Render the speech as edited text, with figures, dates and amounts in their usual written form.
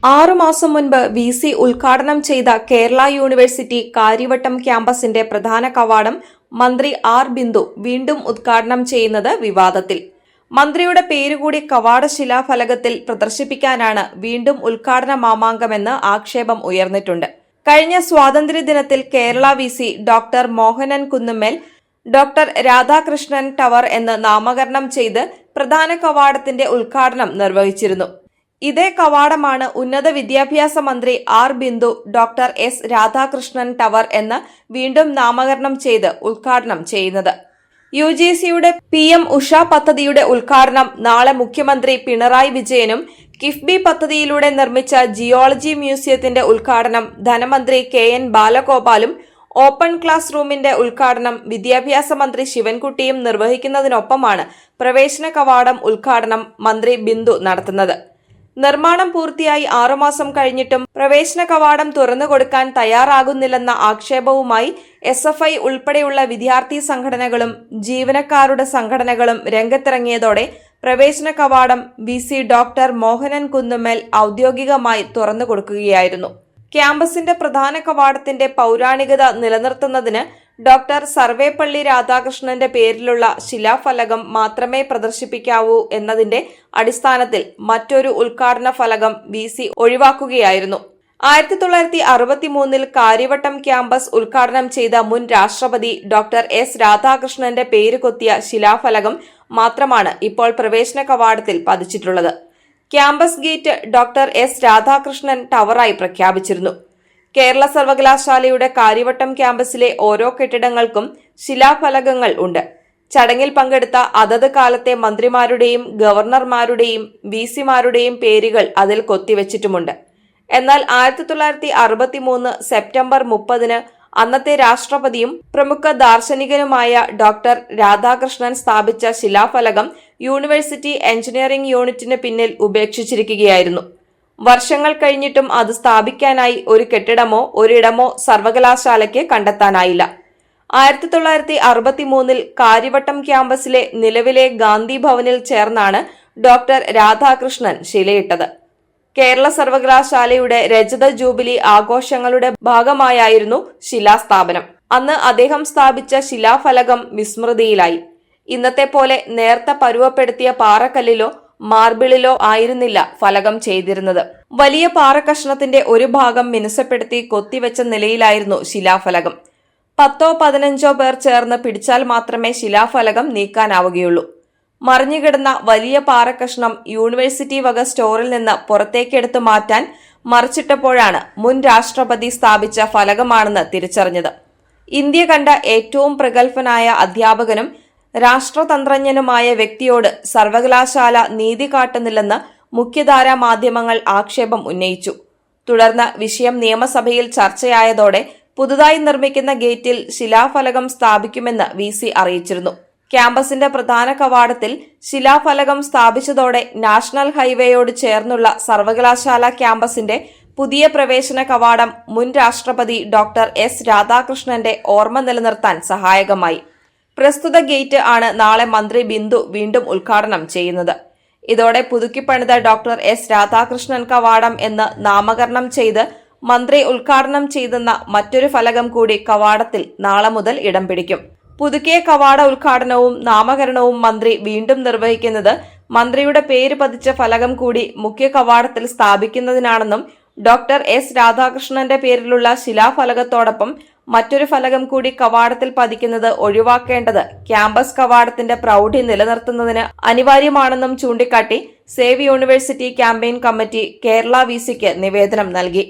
6 മാസം മുൻപ് വി.സി. ഉദ്ഘാടനം ചെയ്ത കേരള യൂണിവേഴ്സിറ്റി കാര്യവട്ടം ക്യാമ്പസിന്റെ പ്രധാന കവാടം മന്ത്രി ആർ. ബിന്ദു വീണ്ടും ഉദ്ഘാടനം ചെയ്യുന്നത് വിവാദത്തിൽ. മന്ത്രിയുടെ പേരുകൂടി കവാട ശിലാഫലകത്തിൽ പ്രദർശിപ്പിക്കാനാണ് വീണ്ടും ഉദ്ഘാടന മാമാങ്കമെന്ന് ആക്ഷേപം ഉയർന്നിട്ടുണ്ട്. കഴിഞ്ഞ സ്വാതന്ത്ര്യദിനത്തിൽ Kerala VC. Doctor Mohanan Kunnummel doctor Radhakrishnan tower എന്ന് നാമകരണം ചെയ്ത് പ്രധാന കവാടത്തിന്റെ ഉദ്ഘാടനം നിർവഹിച്ചിരുന്നു. ഇതേ കവാടമാണ് ഉന്നത വിദ്യാഭ്യാസ മന്ത്രി R. Bindu doctor S. Radhakrishnan tower എന്ന് വീണ്ടും നാമകരണം ചെയ്ത് ഉദ്ഘാടനം ചെയ്യുന്നത്. യുജിസിയുടെ PM ഉഷ പദ്ധതിയുടെ ഉദ്ഘാടനം നാളെ മുഖ്യമന്ത്രി പിണറായി വിജയനും കിഫ്ബി പദ്ധതിയിലൂടെ നിർമ്മിച്ച ജിയോളജി മ്യൂസിയത്തിന്റെ ഉദ്ഘാടനം ധനമന്ത്രി KN ബാലഗോപാലും ഓപ്പൺ ക്ലാസ് റൂമിന്റെ ഉദ്ഘാടനം വിദ്യാഭ്യാസ മന്ത്രി ശിവൻകുട്ടിയും നിർവഹിക്കുന്നതിനൊപ്പമാണ് പ്രവേശന കവാടം ഉദ്ഘാടനം മന്ത്രി ബിന്ദു നടത്തുന്നത്. നിർമ്മാണം പൂർത്തിയായി 6 മാസം കഴിഞ്ഞിട്ടും പ്രവേശന കവാടം തുറന്നുകൊടുക്കാൻ തയ്യാറാകുന്നില്ലെന്ന ആക്ഷേപവുമായി SFI ഉൾപ്പെടെയുള്ള വിദ്യാർത്ഥി സംഘടനകളും ജീവനക്കാരുടെ സംഘടനകളും രംഗത്തിറങ്ങിയതോടെ പ്രവേശന കവാടം വി.സി. ഡോക്ടർ മോഹനൻ കുന്നുമ്മേൽ ഔദ്യോഗികമായി തുറന്നുകൊടുക്കുകയായിരുന്നു. ക്യാമ്പസിന്റെ പ്രധാന കവാടത്തിന്റെ പൗരാണികത നിലനിർത്തുന്നതിന് ഡോക്ടർ സർവേപ്പള്ളി രാധാകൃഷ്ണന്റെ പേരിലുള്ള ശിലാഫലകം മാത്രമേ പ്രദർശിപ്പിക്കാവൂ എന്നതിന്റെ അടിസ്ഥാനത്തിൽ മറ്റൊരു ഉദ്ഘാടന ഫലകം വി.സി. ഒഴിവാക്കുകയായിരുന്നു. 1963 കാര്യവട്ടം ക്യാമ്പസ് ഉദ്ഘാടനം ചെയ്ത മുൻ രാഷ്ട്രപതി ഡോക്ടർ എസ്. രാധാകൃഷ്ണന്റെ പേര് കൊത്തിയ ശിലാഫലകം മാത്രമാണ് ഇപ്പോൾ പ്രവേശന കവാടത്തിൽ പതിച്ചിട്ടുള്ളത്. Campus gate doctor S. Radhakrishnan ടവറായി പ്രഖ്യാപിച്ചിരുന്നു. കേരള സർവകലാശാലയുടെ കാര്യവട്ടം ക്യാമ്പസിലെ ഓരോ കെട്ടിടങ്ങൾക്കും ശിലാഫലകങ്ങൾ ഉണ്ട്. ചടങ്ങിൽ പങ്കെടുത്ത അതത് കാലത്തെ മന്ത്രിമാരുടെയും ഗവർണർമാരുടെയും വി.സിമാരുടെയും പേരുകൾ അതിൽ കൊത്തിവെച്ചിട്ടുമുണ്ട്. എന്നാൽ 1963 സെപ്റ്റംബർ 30 അന്നത്തെ രാഷ്ട്രപതിയും പ്രമുഖ ദാർശനികനുമായ ഡോക്ടർ രാധാകൃഷ്ണൻ സ്ഥാപിച്ച ശിലാഫലകം യൂണിവേഴ്സിറ്റി എഞ്ചിനീയറിംഗ് യൂണിറ്റിന് പിന്നിൽ ഉപേക്ഷിച്ചിരിക്കുകയായിരുന്നു. വർഷങ്ങൾ കഴിഞ്ഞിട്ടും അത് സ്ഥാപിക്കാനായി ഒരു കെട്ടിടമോ ഒരിടമോ സർവകലാശാലയ്ക്ക് കണ്ടെത്താനായില്ല. 1963 കാര്യവട്ടം ക്യാമ്പസിലെ നിലവിലെ ഗാന്ധി ഭവനിൽ ചേർന്നാണ് ഡോക്ടർ രാധാകൃഷ്ണൻ ശിലയിട്ടത്. കേരള സർവകലാശാലയുടെ രജത ജൂബിലി ആഘോഷങ്ങളുടെ ഭാഗമായായിരുന്നു ശിലാസ്ഥാപനം. അന്ന് അദ്ദേഹം സ്ഥാപിച്ച ശിലാഫലകം വിസ്മൃതിയിലായി. ഇന്നത്തെ പോലെ നേർത്ത പരുവപ്പെടുത്തിയ പാറക്കല്ലിലോ മാർബിളിലോ ആയിരുന്നില്ല ഫലകം ചെയ്തിരുന്നത്. വലിയ പാറക്കഷ്ണത്തിന്റെ ഒരു ഭാഗം മിനുസപ്പെടുത്തി കൊത്തിവെച്ച നിലയിലായിരുന്നു ശിലാഫലകം. 10-15 പേർ ചേർന്ന് പിടിച്ചാൽ മാത്രമേ ശിലാഫലകം നീക്കാനാവുകയുള്ളൂ. മറിഞ്ഞുകിടന്ന വലിയ പാറക്കഷ്ണം യൂണിവേഴ്സിറ്റി വക സ്റ്റോറിൽ നിന്ന് പുറത്തേക്കെടുത്തു മാറ്റാൻ മറിച്ചിട്ടപ്പോഴാണ് മുൻ രാഷ്ട്രപതി സ്ഥാപിച്ച ഫലകമാണെന്ന് തിരിച്ചറിഞ്ഞത്. ഇന്ത്യ കണ്ട ഏറ്റവും പ്രഗത്ഭനായ അധ്യാപകനും രാഷ്ട്രതന്ത്രജ്ഞനുമായ വ്യക്തിയോട് സർവകലാശാല നീതി കാട്ടുന്നില്ലെന്ന് മുഖ്യധാരാ മാധ്യമങ്ങൾ ആക്ഷേപം ഉന്നയിച്ചു. തുടർന്ന് വിഷയം നിയമസഭയിൽ ചർച്ചയായതോടെ പുതുതായി നിർമ്മിക്കുന്ന ഗേറ്റിൽ ശിലാഫലകം സ്ഥാപിക്കുമെന്ന് വി.സി. അറിയിച്ചിരുന്നു. ക്യാമ്പസിന്റെ പ്രധാന കവാടത്തിൽ ശിലാഫലകം സ്ഥാപിച്ചതോടെ നാഷണൽ ഹൈവേയോട് ചേർന്നുള്ള സർവകലാശാല ക്യാമ്പസിന്റെ പുതിയ പ്രവേശന കവാടം മുൻ രാഷ്ട്രപതി ഡോക്ടർ എസ്. രാധാകൃഷ്ണന്റെ ഓർമ്മ നിലനിർത്താൻ സഹായകമായി. പ്രസ്തുത ഗേറ്റ് ആണ് നാളെ മന്ത്രി ബിന്ദു വീണ്ടും ഉദ്ഘാടനം ചെയ്യുന്നത്. ഇതോടെ പുതുക്കിപ്പണിത ഡോക്ടർ എസ്. രാധാകൃഷ്ണൻ കവാടം എന്ന് നാമകരണം ചെയ്ത് മന്ത്രി ഉദ്ഘാടനം ചെയ്തെന്ന മറ്റൊരു ഫലകം കൂടി കവാടത്തിൽ നാളെ മുതൽ ഇടം പിടിക്കും. പുതുക്കിയ കവാട ഉദ്ഘാടനവും നാമകരണവും മന്ത്രി വീണ്ടും നിർവഹിക്കുന്നത് മന്ത്രിയുടെ പേര് പതിച്ച ഫലകം കൂടി മുഖ്യ കവാടത്തിൽ സ്ഥാപിക്കുന്നതിനാണെന്നും ഡോക്ടർ എസ്. രാധാകൃഷ്ണന്റെ പേരിലുള്ള ശിലാഫലകത്തോടൊപ്പം മറ്റൊരു ഫലകം കൂടി കവാടത്തിൽ പതിക്കുന്നത് ഒഴിവാക്കേണ്ടത് ക്യാമ്പസ് കവാടത്തിന്റെ പ്രൗഢി നിലനിർത്തുന്നതിന് അനിവാര്യമാണെന്നും ചൂണ്ടിക്കാട്ടി save university campaign committee Kerala വി.സിക്ക് നിവേദനം നൽകി.